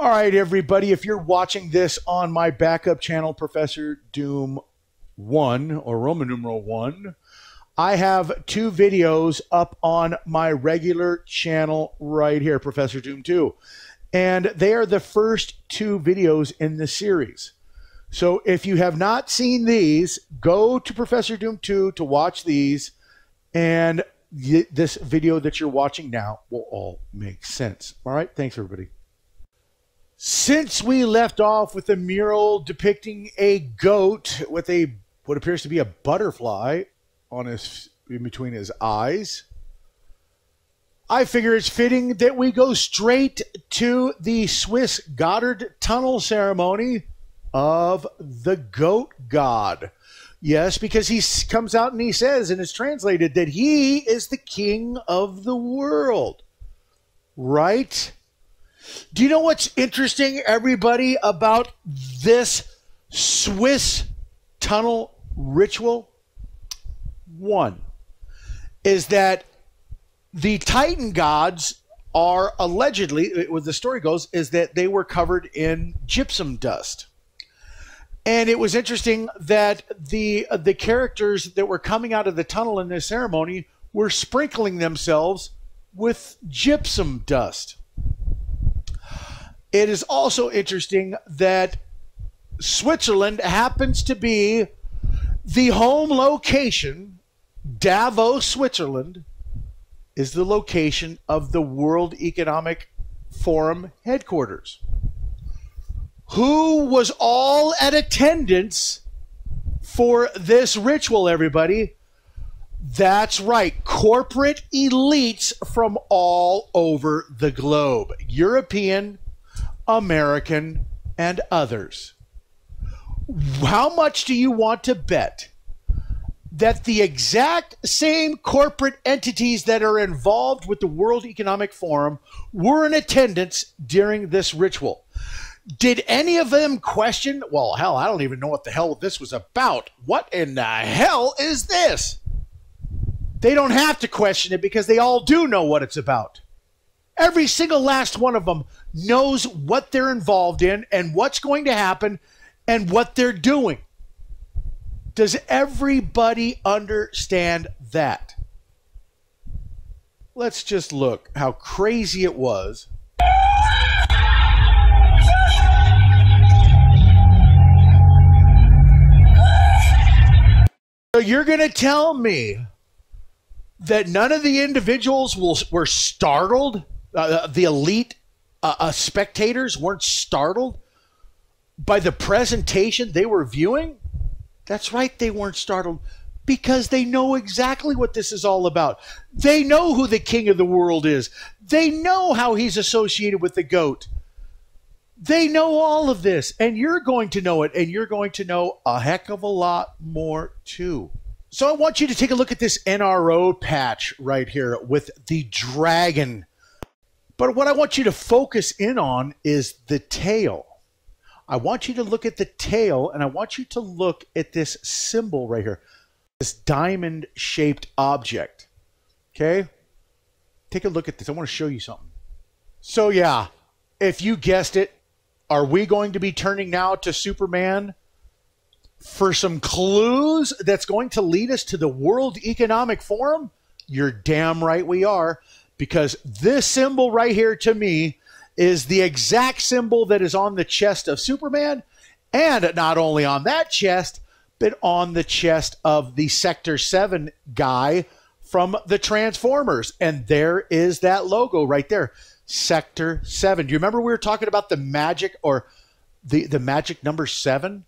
All right, everybody, if you're watching this on my backup channel, Professor Doom 1 or Roman numeral 1, I have two videos up on my regular channel right here, Professor Doom 2. And they are the first two videos in the series. So if you have not seen these, go to Professor Doom 2 to watch these, and this video that you're watching now will all make sense. All right, thanks, everybody. Since we left off with a mural depicting a goat with what appears to be a butterfly on in between his eyes, I figure it's fitting that we go straight to the Swiss Goddard Tunnel ceremony of the goat god. Yes, because he comes out and he says, and it's translated, that he is the king of the world. Right? Do you know what's interesting, everybody, about this Swiss tunnel ritual? One is that the Titan gods are allegedly, what the story goes, is that they were covered in gypsum dust. And it was interesting that the characters that were coming out of the tunnel in this ceremony were sprinkling themselves with gypsum dust. It is also interesting that Switzerland happens to be the home location. Davos, Switzerland, is the location of the World Economic Forum headquarters. Who was all at attendance for this ritual, everybody? That's right, corporate elites from all over the globe. European, American, and others. How much do you want to bet that the exact same corporate entities that are involved with the World Economic Forum were in attendance during this ritual? Did any of them question, well, hell, I don't even know what the hell this was about. What in the hell is this? They don't have to question it because they all do know what it's about. Every single last one of them knows what they're involved in and what's going to happen and what they're doing. Does everybody understand that? Let's just look how crazy it was. So you're going to tell me that none of the individuals were startled? The elite spectators weren't startled by the presentation they were viewing? That's right, they weren't startled because they know exactly what this is all about. They know who the king of the world is. They know how he's associated with the goat. They know all of this, and you're going to know it, and you're going to know a heck of a lot more too. So I want you to take a look at this NRO patch right here with the dragon. But what I want you to focus in on is the tail. I want you to look at the tail, and I want you to look at this symbol right here, this diamond-shaped object. Okay? Take a look at this. I want to show you something. So yeah, if you guessed it, are we going to be turning now to Superman for some clues that's going to lead us to the World Economic Forum? You're damn right we are, because this symbol right here to me is the exact symbol that is on the chest of Superman, and not only on that chest, but on the chest of the Sector 7 guy from the Transformers. And there is that logo right there, Sector 7. Do you remember we were talking about the magic, or the magic number 7,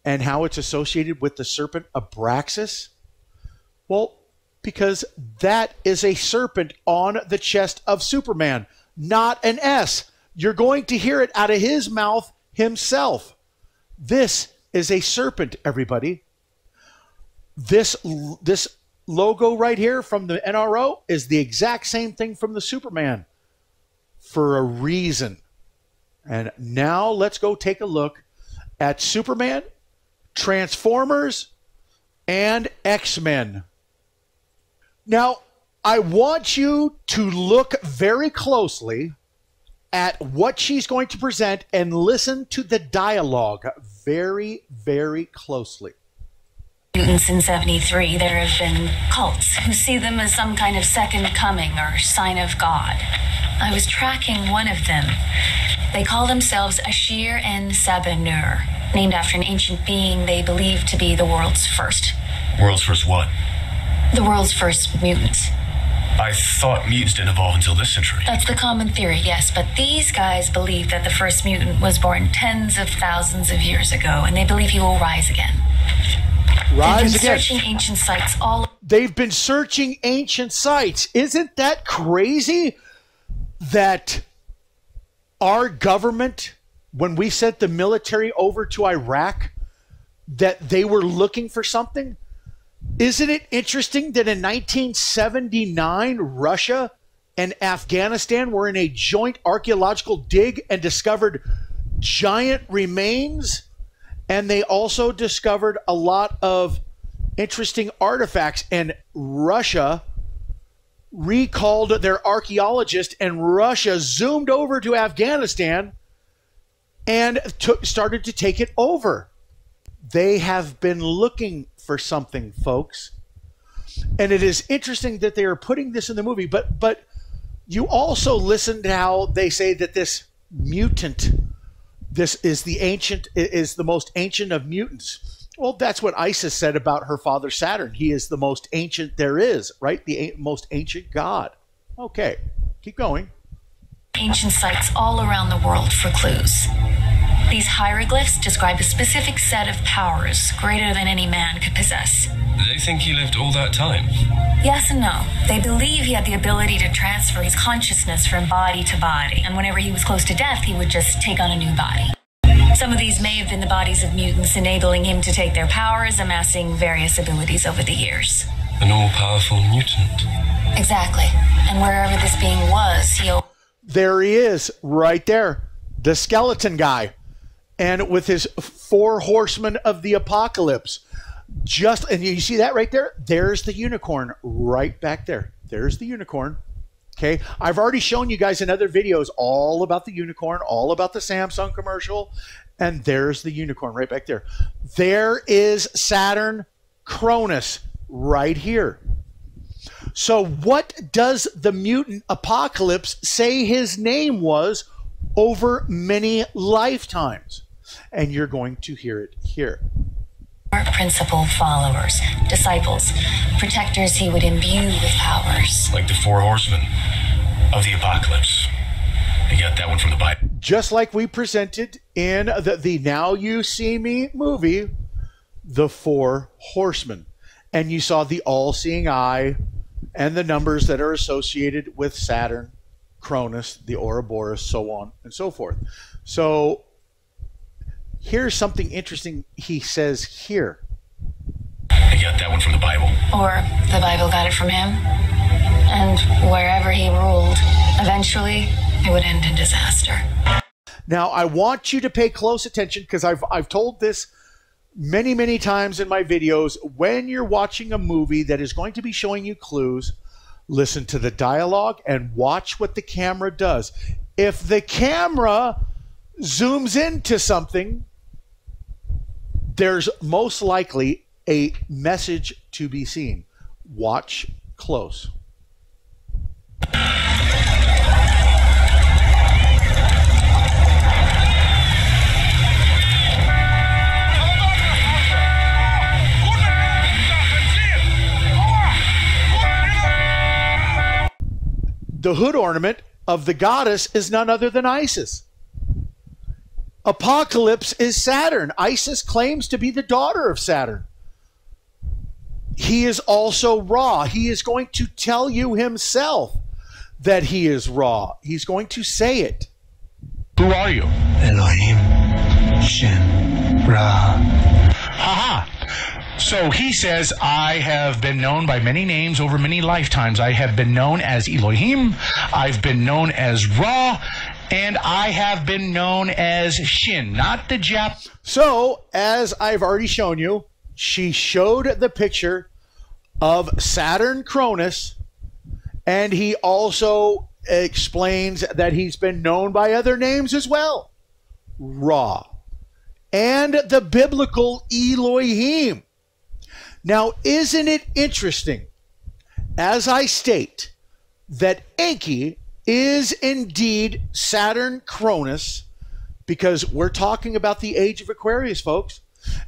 and how it's associated with the serpent Abraxas? Well, because that is a serpent on the chest of Superman, not an S. You're going to hear it out of his mouth himself. This is a serpent, everybody. This logo right here from the NRO is the exact same thing from the Superman for a reason. And now let's go take a look at Superman, Transformers, and X-Men. Now, I want you to look very closely at what she's going to present and listen to the dialogue very, very closely. Mutants in 73, there have been cults who see them as some kind of second coming or sign of God. I was tracking one of them. They call themselves Ashir en Sabanur, named after an ancient being they believe to be the world's first. World's first what? The world's first mutant. I thought mutants didn't evolve until this century. That's the common theory, yes, but these guys believe that the first mutant was born tens of thousands of years ago, and they believe he will rise again. Rise again. Searching ancient sites all. They've been searching ancient sites. Isn't that crazy that our government, when we sent the military over to Iraq, that they were looking for something? Isn't it interesting that in 1979, Russia and Afghanistan were in a joint archaeological dig and discovered giant remains? And they also discovered a lot of interesting artifacts. And Russia recalled their archaeologist, and Russia zoomed over to Afghanistan and started to take it over. They have been looking for something, folks. And it is interesting that they are putting this in the movie. But you also listen to how they say that this mutant, this is the most ancient of mutants. Well, that's what Isis said about her father Saturn. He is the most ancient there is, right? The most ancient god. Okay, keep going. Ancient sites all around the world for clues. These hieroglyphs describe a specific set of powers greater than any man could possess. They think he lived all that time? Yes and no. They believe he had the ability to transfer his consciousness from body to body, and whenever he was close to death, he would just take on a new body. Some of these may have been the bodies of mutants, enabling him to take their powers, amassing various abilities over the years. An all-powerful mutant. Exactly. And wherever this being was, There he is, right there. The skeleton guy. And with his 4 horsemen of the apocalypse. And you see that right there? There's the unicorn right back there. There's the unicorn. Okay. I've already shown you guys in other videos all about the unicorn, all about the Samsung commercial. And there's the unicorn right back there. There is Saturn Cronus right here. So what does the mutant apocalypse say his name was over many lifetimes? And you're going to hear it here. Principal followers, disciples, protectors he would imbue with powers. Like the 4 horsemen of the apocalypse. I got that one from the Bible. Just like we presented in the Now You See Me movie, the 4 horsemen. And you saw the all-seeing eye and the numbers that are associated with Saturn, Cronus, the Ouroboros, so on and so forth. So here's something interesting he says here. I got that one from the Bible. Or the Bible got it from him. And wherever he ruled, eventually it would end in disaster. Now, I want you to pay close attention because I've told this many, many times in my videos. When you're watching a movie that is going to be showing you clues, listen to the dialogue and watch what the camera does. If the camera zooms into something, there's most likely a message to be seen. Watch close. The hood ornament of the goddess is none other than Isis. Apocalypse is Saturn. Isis claims to be the daughter of Saturn. He is also Ra. He is going to tell you himself that he is Ra. He's going to say it. Who are you? Elohim, Shem, Ra. Haha. So he says, I have been known by many names over many lifetimes. I have been known as Elohim. I've been known as Ra. And I have been known as Shin, not the Jap. So, as I've already shown you, she showed the picture of Saturn Cronus, and he also explains that he's been known by other names as well. Ra. And the biblical Elohim. Now, isn't it interesting, as I state, that Enki is indeed Saturn Cronus, because we're talking about the age of Aquarius, folks.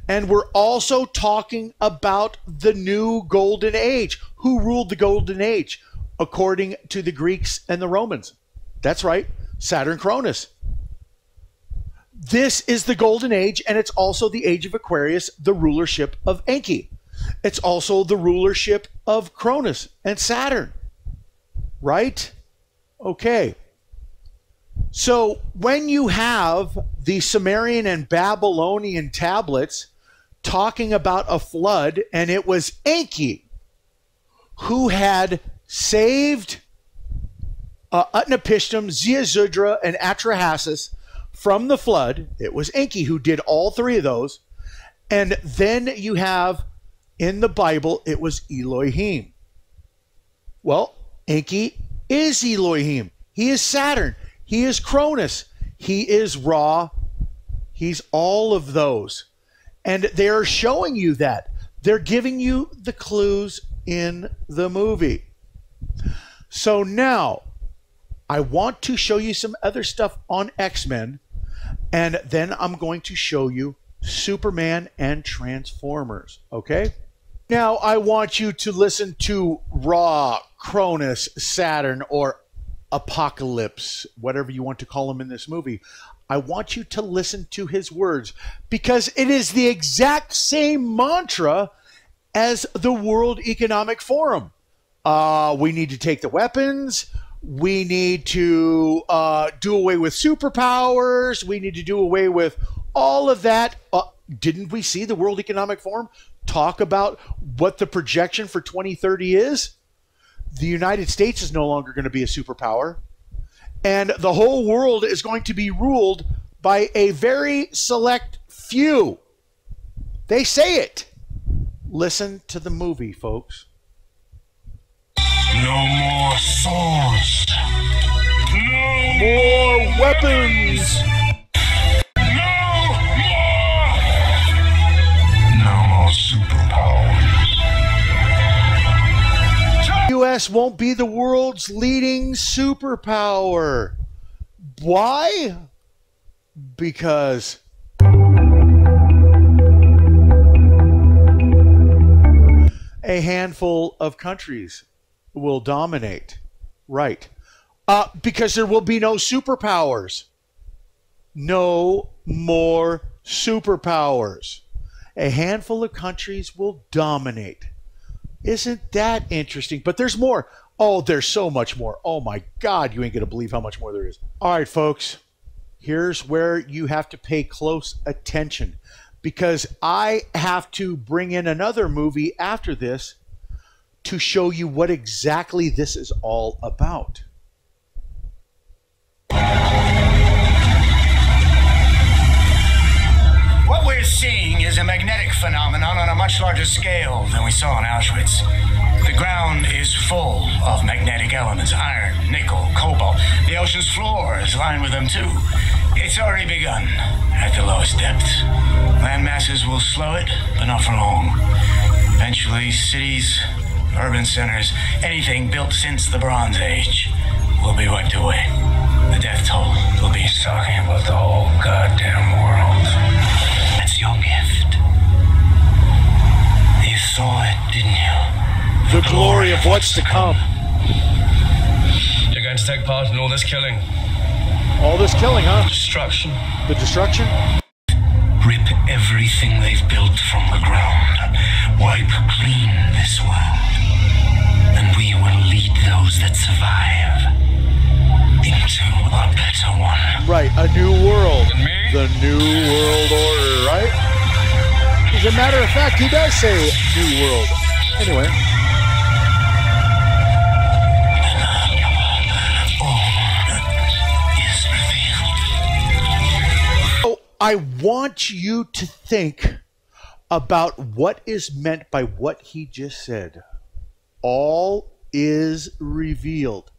And we're also talking about the new golden age. Who ruled the golden age? According to the Greeks and the Romans. That's right, Saturn Cronus. This is the golden age, and it's also the age of Aquarius, the rulership of Enki. It's also the rulership of Cronus and Saturn. Right? Okay. So when you have the Sumerian and Babylonian tablets talking about a flood, and it was Enki who had saved Utnapishtim, Ziusudra, and Atrahasis from the flood. It was Enki who did all three of those. And then you have in the Bible, it was Elohim. Well, Enki is Elohim. He is Saturn. He is Cronus. He is Ra. He's all of those. And they're showing you that. They're giving you the clues in the movie. So now, I want to show you some other stuff on X-Men, and then I'm going to show you Superman and Transformers, okay? Now, I want you to listen to Ra, Cronus, Saturn, or Apocalypse, whatever you want to call him in this movie. I want you to listen to his words, because it is the exact same mantra as the World Economic Forum. We need to take the weapons. We need to do away with superpowers. We need to do away with all of that. Didn't we see the World Economic Forum talk about what the projection for 2030 is? The United States is no longer going to be a superpower. And the whole world is going to be ruled by a very select few. They say it. Listen to the movie, folks. No more swords. No more weapons. No more superpowers. The U.S. won't be the world's leading superpower. Why? Because a handful of countries will dominate. Right. Because there will be no superpowers. No more superpowers. A handful of countries will dominate. Isn't that interesting? But there's more. Oh, there's so much more. Oh my God, you ain't going to believe how much more there is. All right, folks. Here's where you have to pay close attention, because I have to bring in another movie after this to show you what exactly this is all about. What we're seeing is a magnetic phenomenon on a much larger scale than we saw in Auschwitz. The ground is full of magnetic elements: iron, nickel, cobalt. The ocean's floor is lined with them too. It's already begun at the lowest depths. Land masses will slow it, but not for long. Eventually, cities, urban centers, anything built since the Bronze Age will be wiped away. The death toll will be talking about the whole goddamn world. That's your gift. You saw it, didn't you? The glory of what's to come. You're going to take part in all this killing. All this killing, huh? Destruction. The destruction? Rip everything they've built from the ground. Wipe clean this world. And we will lead those that survive into a better one. Right, a new world. And me? The new world order, right? As a matter of fact, he does say new world. Anyway. So I want you to think about what is meant by what he just said. All is revealed.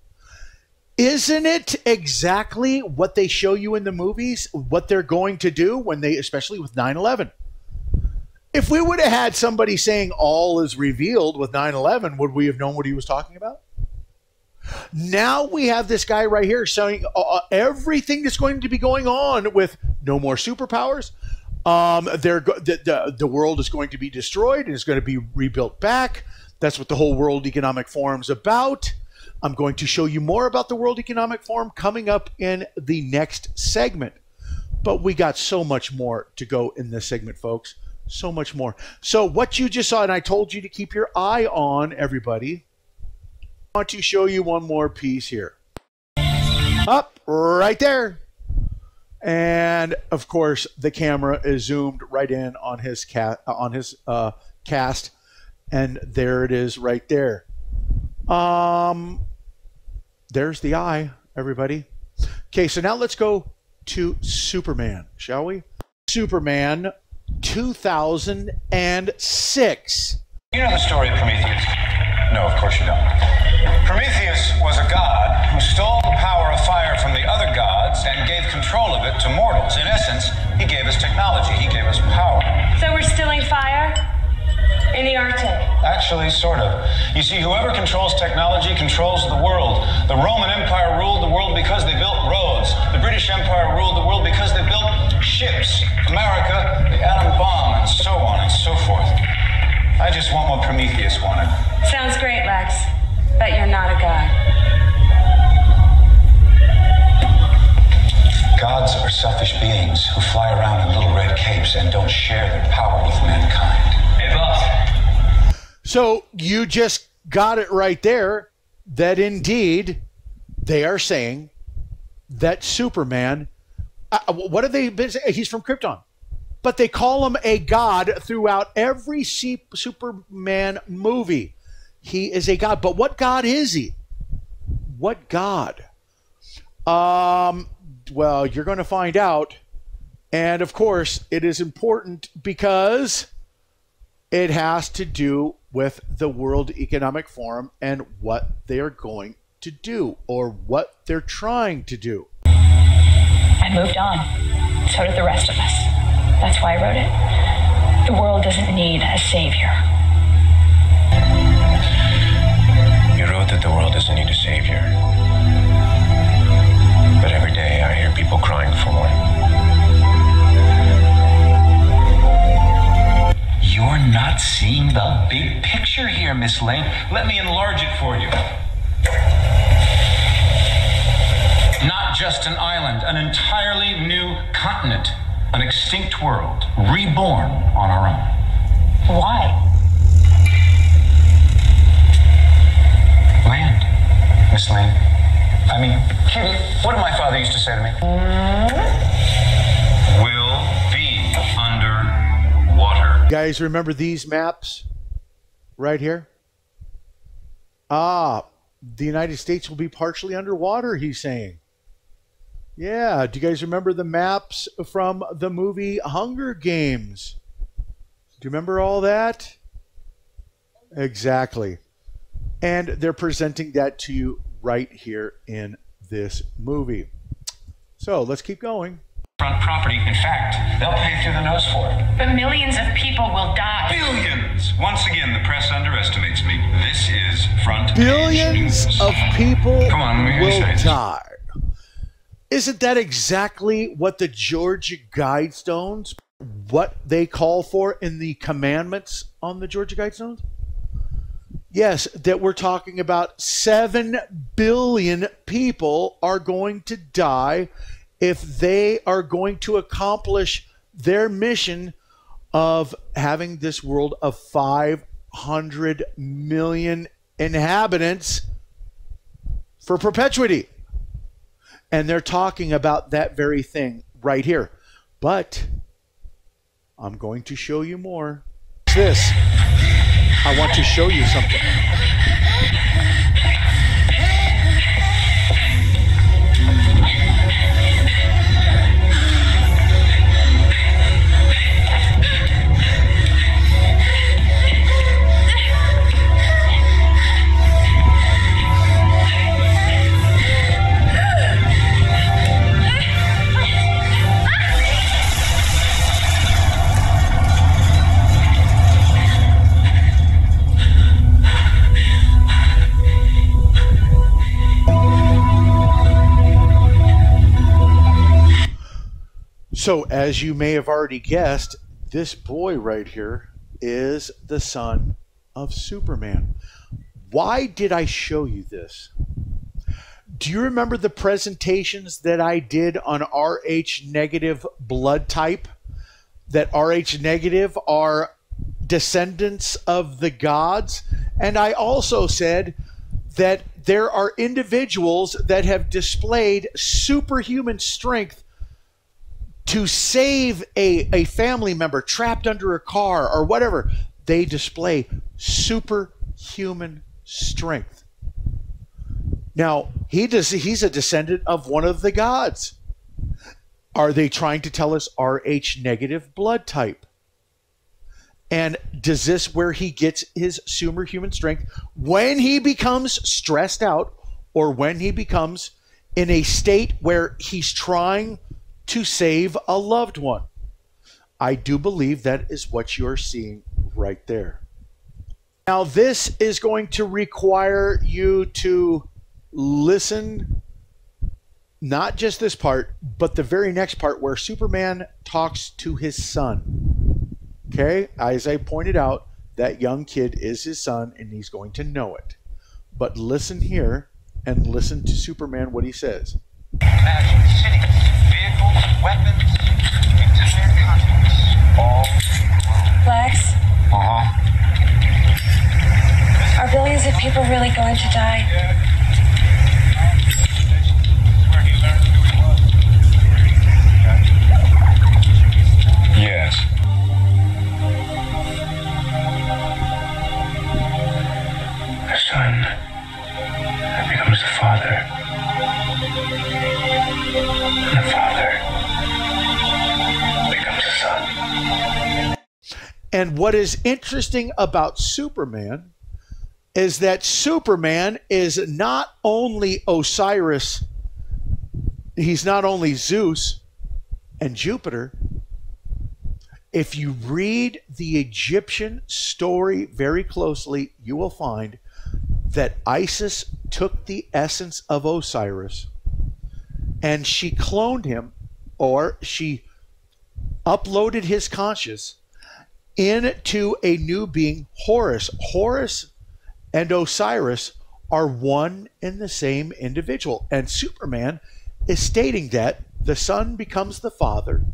Isn't it exactly what they show you in the movies, what they're going to do when they, especially with 9/11? If we would have had somebody saying all is revealed with 9/11, would we have known what he was talking about? Now we have this guy right here showing everything that's going to be going on with no more superpowers. The world is going to be destroyed and is going to be rebuilt back. That's what the whole World Economic Forum is about. I'm going to show you more about the World Economic Forum coming up in the next segment. But we got so much more to go in this segment, folks. So much more. So what you just saw, and I told you to keep your eye on, everybody. I want to show you one more piece here. Up right there. And of course, the camera is zoomed right in on his cast, and there it is right there. There's the eye, everybody. Okay, so now let's go to Superman, shall we? Superman 2006. You know the story of Prometheus? No, of course you don't. Prometheus was a god who stole the power of fire from the other gods and gave control of it to mortals. In essence, he gave us technology. He gave us power. So we're stealing fire? In the Arctic? Actually, sort of. You see, whoever controls technology controls the world. The Roman Empire ruled the world because they built roads. The British Empire ruled the world because they built ships. America, the atom bomb, and so on and so forth. I just want what Prometheus wanted. Sounds great, Lex. But you're not a god. Gods are selfish beings who fly around in little red capes and don't share their power with mankind. Hey, boss. So you just got it right there that indeed they are saying that Superman, what have they been saying? He's from Krypton. But they call him a god throughout every Superman movie. He is a god. But what god is he? What god? Well, you're going to find out. And, of course, it is important because it has to do with the World Economic Forum and what they are going to do or what they're trying to do. I moved on. So did the rest of us. That's why I wrote it. The world doesn't need a savior. You wrote that the world doesn't need a savior. But every day I hear people crying for one. You're not seeing the big picture here, Miss Lane. Let me enlarge it for you. Not just an island, an entirely new continent. An extinct world, reborn on our own. Why? Land, Miss Lane. I mean, Kitty, what did my father used to say to me? Will be underwater. You guys remember these maps right here? The United States will be partially underwater, he's saying. Yeah, do you guys remember the maps from the movie Hunger Games? Do you remember all that? Exactly. And they're presenting that to you right here in this movie. So let's keep going. Front property, in fact, they'll pay through the nose for it. But millions of people will die. Billions! Once again, the press underestimates me. This is front Billions page news. of people Come on, let me will say it. die. Isn't that exactly what the Georgia Guidestones, what they call for in the commandments on the Georgia Guidestones? Yes, that we're talking about 7 billion people are going to die if they are going to accomplish their mission of having this world of 500 million inhabitants for perpetuity. And they're talking about that very thing right here. But I'm going to show you more. This. I want to show you something. So, as you may have already guessed, this boy right here is the son of Superman. Why did I show you this? Do you remember the presentations that I did on Rh negative blood type? That Rh negative are descendants of the gods? And I also said that there are individuals that have displayed superhuman strength to save a family member trapped under a car or whatever. They display superhuman strength. Now, he's a descendant of one of the gods. Are they trying to tell us Rh negative blood type? And does this where he gets his superhuman strength when he becomes stressed out or when he becomes in a state where he's trying to save a loved one? I do believe that is what you're seeing right there. Now, this is going to require you to listen, not just this part, but the very next part where Superman talks to his son. Okay? As I pointed out, that young kid is his son, and he's going to know it. But listen here and listen to Superman, what he says. Imagine cities, vehicles, weapons, entire continents, all Lex, are billions of people really going to die? Yes. A son becomes a father. And a father becomes a son. And what is interesting about Superman is that Superman is not only Osiris, he's not only Zeus and Jupiter. If you read the Egyptian story very closely, you will find that Isis took the essence of Osiris and she cloned him, or she uploaded his conscious into a new being, Horus. Horus and Osiris are one and the same individual. And Superman is stating that the son becomes the father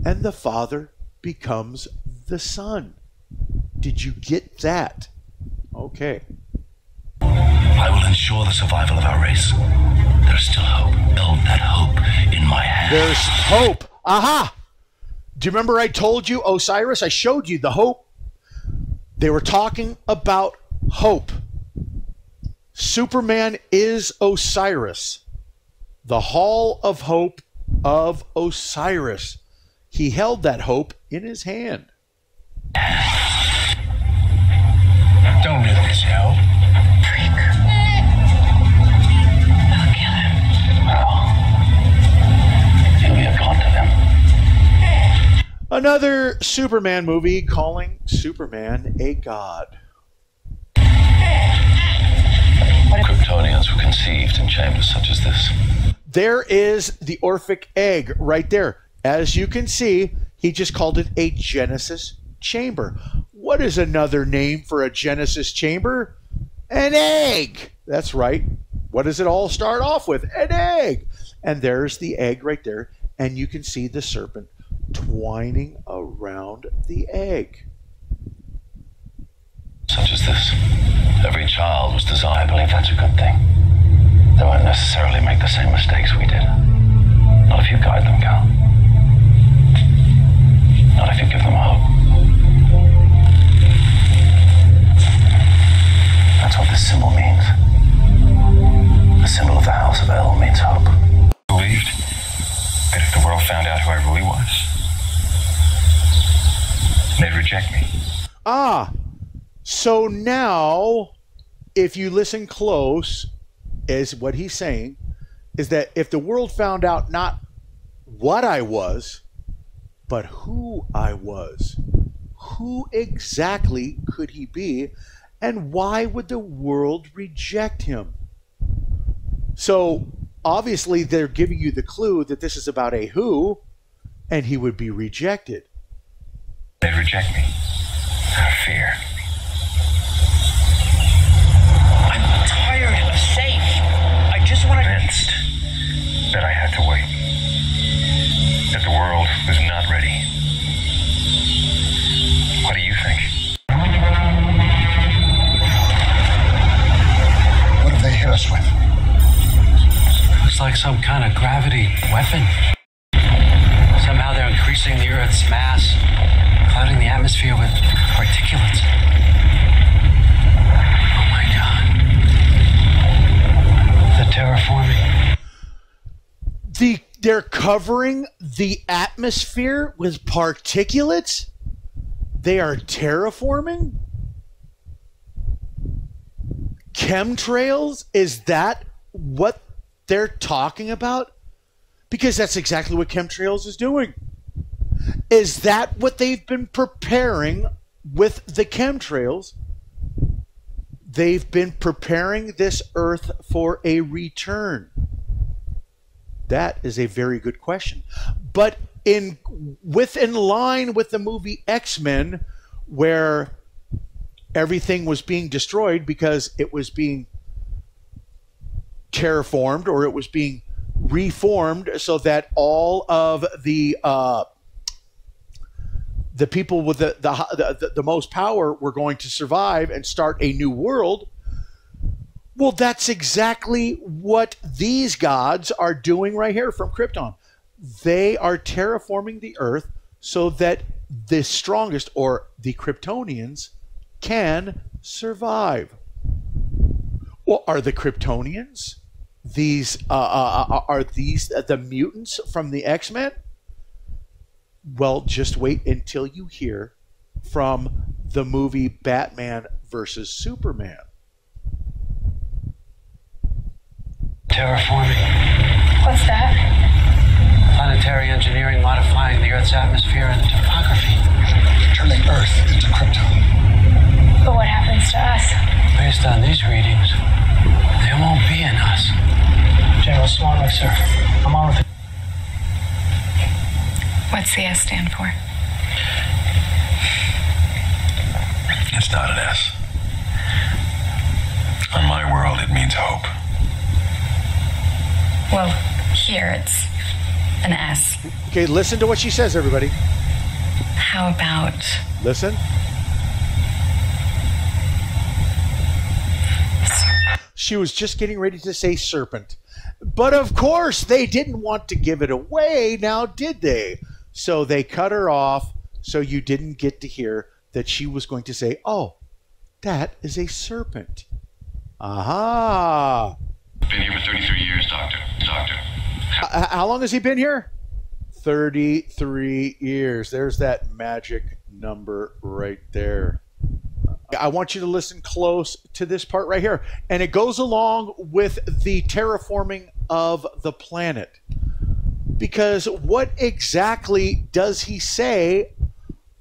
and the father becomes the son. Did you get that? Okay. I will ensure the survival of our race. There is still hope. Hold that hope in my hand. There's hope. Aha! Do you remember I told you Osiris? I showed you the hope. They were talking about hope. Superman is Osiris. The Hall of Hope of Osiris. He held that hope in his hand. Don't rid this hell. I'll kill him. Well, you'll be a god to them. Another Superman movie calling Superman a god. Kryptonians were conceived in chambers such as this. There is the Orphic egg right there. As you can see, he just called it a Genesis chamber. What is another name for a Genesis chamber? An egg. That's right. What does it all start off with? An egg. And there's the egg right there. And you can see the serpent twining around the egg. Such as this. Every child was designed. I believe that's a good thing. They won't necessarily make the same mistakes we did. Not if you guide them, Cal. Not if you give them hope. That's what this symbol means. The symbol of the House of El means hope. Believed that if the world found out who I really was, they'd reject me. Ah, so now, if you listen close, is what he's saying is that if the world found out not what I was, but who I was, who exactly could he be, and why would the world reject him? So obviously they're giving you the clue that this is about a who, and he would be rejected. They'd reject me out of fear. I'm tired of safe. I just want to... Convinced that I had to wait. That the world was not ready. What do you think? What have they hit us with? Looks like some kind of gravity weapon. Somehow they're increasing the Earth's mass, clouding the atmosphere with particulates. Oh my God. The terraforming. They're covering the atmosphere with particulates? They are terraforming? Chemtrails? Is that what they're talking about? Because that's exactly what chemtrails is doing. Is that what they've been preparing with the chemtrails? They've been preparing this Earth for a return. That is a very good question. But in line with the movie X-Men, where everything was being destroyed because it was being terraformed, or it was being reformed, so that all of the people with the most power were going to survive and start a new world. Well, that's exactly what these gods are doing right here from Krypton. They are terraforming the Earth so that the strongest, or the Kryptonians, can survive. Well, are the Kryptonians are these the mutants from the X-Men? Well, just wait until you hear from the movie Batman versus Superman. Terraforming. What's that? Planetary engineering modifying the Earth's atmosphere and topography. Turning Earth into Krypton. But what happens to us? Based on these readings, there won't be an us. General Swanwick, sir. I'm on with it. What's the S stand for? It's not an S. On my world, it means hope. Well, here it's an S. Okay, listen to what she says, everybody. How about... Listen. She was just getting ready to say serpent. But of course, they didn't want to give it away, now did they? So they cut her off so you didn't get to hear that she was going to say, oh, that is a serpent. Aha! Been here for 33 years, Doctor. How long has he been here? 33 years. There's that magic number right there. I want you to listen close to this part right here. And it goes along with the terraforming of the planet. Because what exactly does he say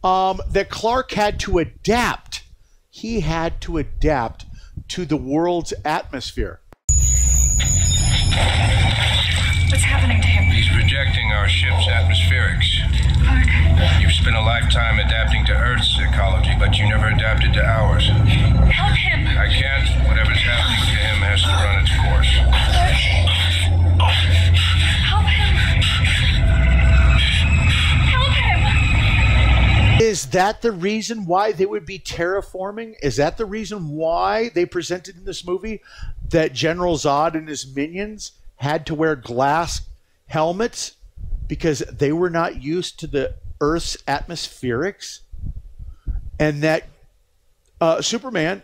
that Clark had to adapt? He had to adapt to the world's atmosphere. What's happening to him? He's rejecting our ship's atmospherics. Clark. You've spent a lifetime adapting to Earth's ecology, but you never adapted to ours. Help him. I can't. Whatever's happening to him has to run its course. Help him. Help him. Is that the reason why they would be terraforming? Is that the reason why they presented in this movie that General Zod and his minions had to wear glass helmets because they were not used to the Earth's atmospherics? And that Superman,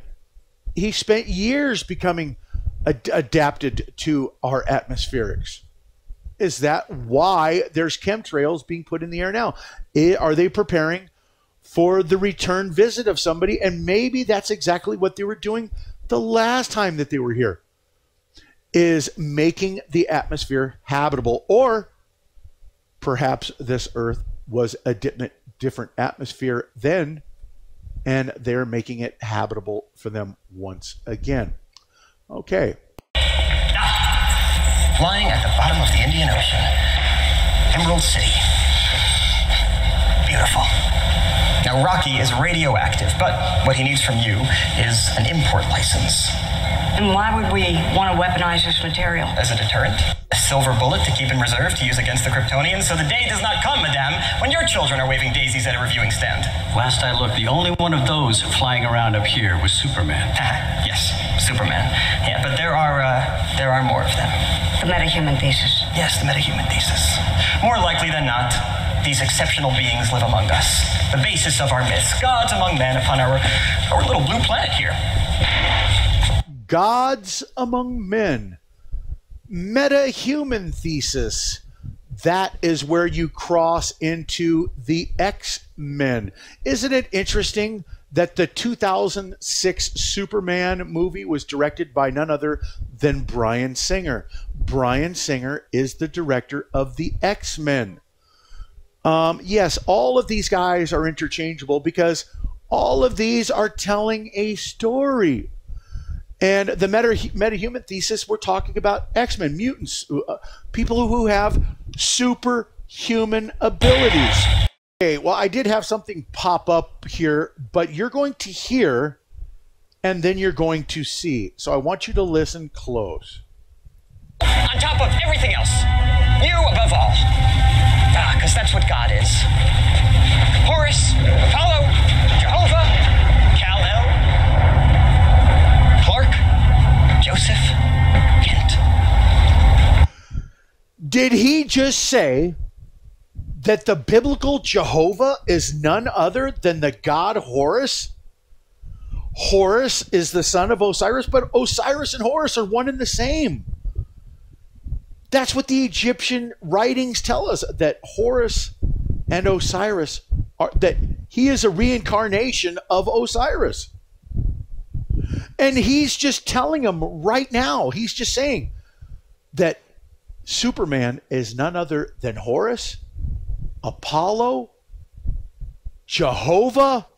he spent years becoming adapted to our atmospherics. Is that why there's chemtrails being put in the air now? Are they preparing for the return visit of somebody? And maybe that's exactly what they were doing the last time that they were here, is making the atmosphere habitable. Or perhaps this Earth was a different atmosphere then, and they're making it habitable for them once again. Okay. Lying at the bottom of the Indian Ocean, Emerald City. beautiful. Now, Rocky is radioactive, but what he needs from you is an import license. And why would we want to weaponize this material? As a deterrent. A silver bullet to keep in reserve to use against the Kryptonians, so the day does not come, madame, when your children are waving daisies at a reviewing stand. Last I looked, the only one of those flying around up here was Superman. Yes, Superman. Yeah, but there are more of them. The metahuman thesis. Yes, the metahuman thesis. More likely than not, these exceptional beings live among us. The basis of our myths, gods among men upon our little blue planet here. Gods among men. Meta-human thesis. That is where you cross into the X-Men. Isn't it interesting that the 2006 Superman movie was directed by none other than Bryan Singer? Bryan Singer is the director of the X-Men. Yes, all of these guys are interchangeable because all of these are telling a story. And the metahuman thesis, we're talking about X-Men, mutants, people who have superhuman abilities. Okay, well, I did have something pop up here, but you're going to hear and then you're going to see. So I want you to listen close. On top of everything else, you above all. Because that's what God is. Horus, Apollo, Jehovah, Kal-El, Clark, Joseph, Kent. Did he just say that the biblical Jehovah is none other than the god Horus? Horus is the son of Osiris, but Osiris and Horus are one and the same. That's what the Egyptian writings tell us, that Horus and Osiris are, that he is a reincarnation of Osiris. And he's just telling them right now, he's just saying that Superman is none other than Horus, Apollo, Jehovah,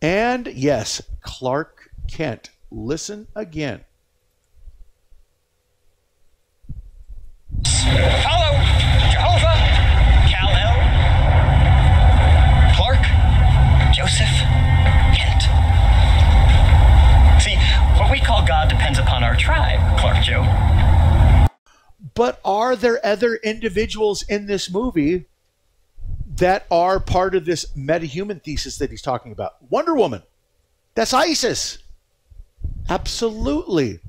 and yes, Clark Kent. Listen again. Apollo, Jehovah, Kal-El, Clark, Joseph, Kent. See, what we call God depends upon our tribe, Clark Joe. But are there other individuals in this movie that are part of this metahuman thesis that he's talking about? Wonder Woman. That's Isis. Absolutely.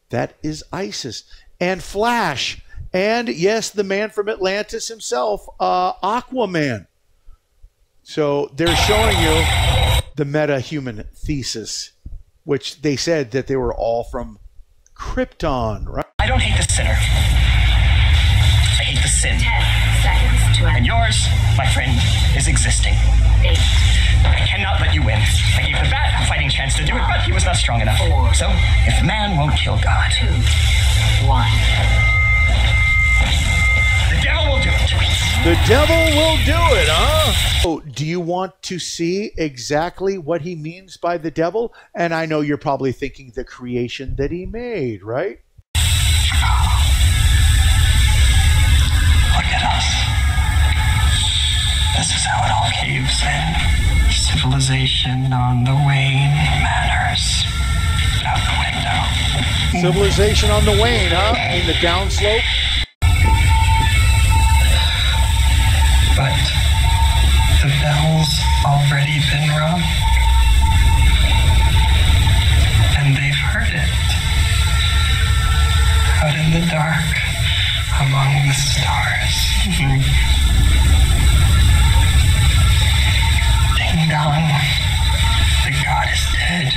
That is Isis. And Flash. And yes, the man from Atlantis himself, Aquaman. So they're showing you the meta-human thesis, which they said that they were all from Krypton, right? I don't hate the sinner. I hate the sin. 10 seconds to end. And yours, my friend, is existing. 8. I cannot let you win. I gave the bat a fighting chance to do it, but he was not strong enough. 4. So, if man won't kill God, 2. 1. the devil will do it. The devil will do it, huh? Oh, do you want to see exactly what he means by the devil? And I know you're probably thinking the creation that he made, right? Look at us. This is how it all caves in. Civilization on the wane, manners out the window. Civilization on the wane, huh? In the downslope? But the bell's already been rung, and they've heard it out in the dark among the stars. Ding dong, the god is dead.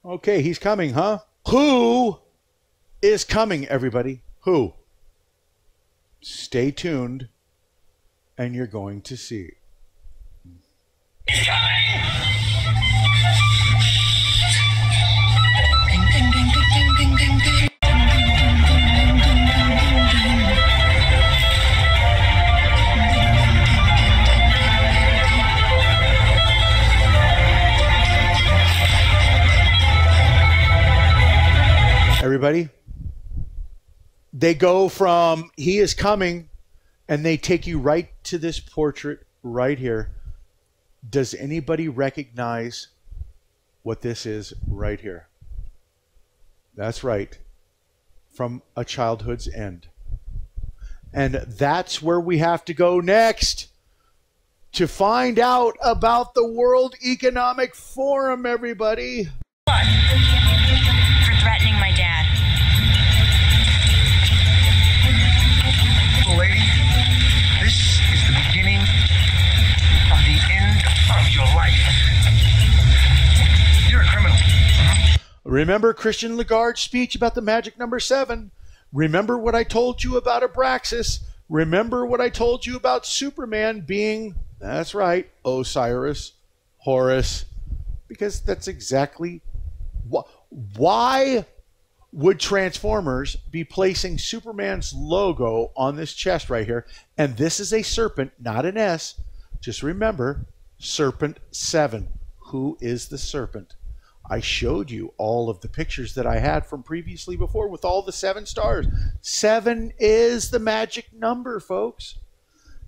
Okay, he's coming, huh? Who is coming, everybody? Who? Stay tuned, and you're going to see. He's coming! Ding, ding, ding, ding, ding, ding, ding. they go from he is coming, and they take you right to this portrait right here. Does anybody recognize what this is right here? That's right. From A Childhood's End. And that's where we have to go next to find out about the World Economic Forum, everybody. What? For threatening my dad. Lady, this is the beginning of the end of your life. You're a criminal. Remember Christian Lagarde's speech about the magic number 7? Remember what I told you about Abraxas? Remember what I told you about Superman being, that's right, Osiris, Horus, because that's exactly why would Transformers be placing Superman's logo on this chest right here? And this is a serpent, not an S. Just remember, Serpent 7. Who is the serpent? I showed you all of the pictures that I had from previously before with all the 7 stars. 7 is the magic number, folks.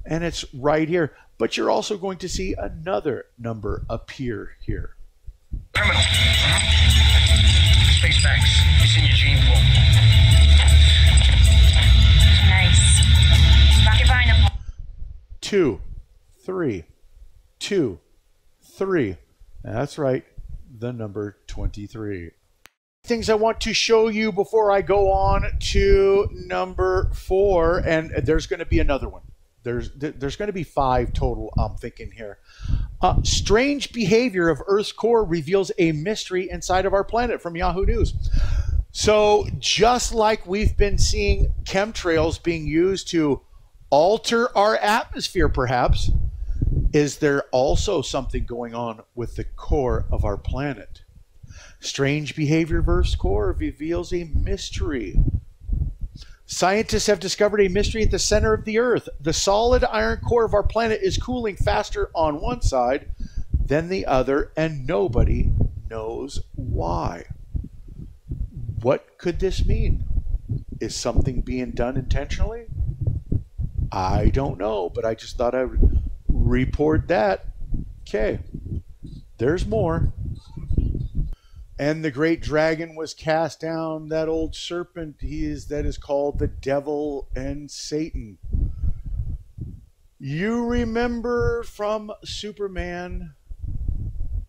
And it's right here. But you're also going to see another number appear here. Criminal. Space facts. It's in your gene pool. Nice. Rocket pineapple. 2, 3, 2, 3. That's right. The number 23. Things I want to show you before I go on to number 4, and there's going to be another one. There's going to be 5 total, I'm thinking here. Strange behavior of Earth's core reveals a mystery inside of our planet, from Yahoo News. So just like we've been seeing chemtrails being used to alter our atmosphere, perhaps, is there also something going on with the core of our planet? Strange behavior of Earth's core reveals a mystery. Scientists have discovered a mystery at the center of the Earth. The solid iron core of our planet is cooling faster on one side than the other, and nobody knows why. What could this mean? Is something being done intentionally? I don't know, but I just thought I would report that. Okay, there's more. And the great dragon was cast down, that old serpent that is called the devil and Satan. You remember from Superman,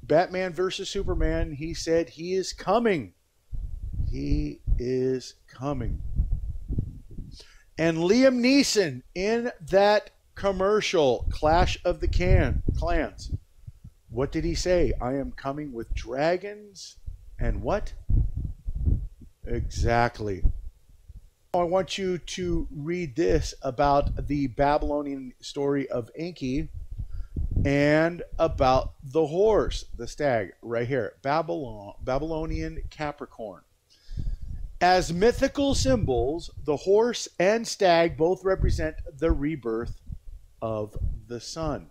Batman versus Superman, he said he is coming. He is coming. And Liam Neeson in that commercial, Clash of the Clans, what did he say? I am coming with dragons and what? Exactly. I want you to read this about the Babylonian story of Enki and about the horse, the stag, right here. Babylonian Capricorn. As mythical symbols, the horse and stag both represent the rebirth of the sun.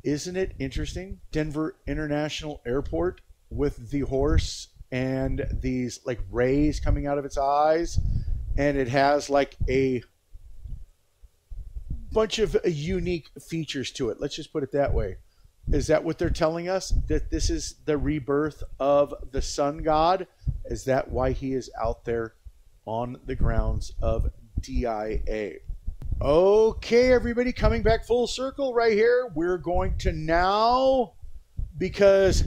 Isn't it interesting? Denver International Airport with the horse and these like rays coming out of its eyes, and it has like a bunch of unique features to it. Let's just put it that way. Is that what they're telling us? That this is the rebirth of the sun god? Is that why he is out there on the grounds of DIA? Okay, everybody, coming back full circle right here. We're going to now, because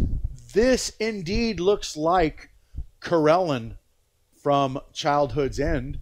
this indeed looks like Corellin from Childhood's End.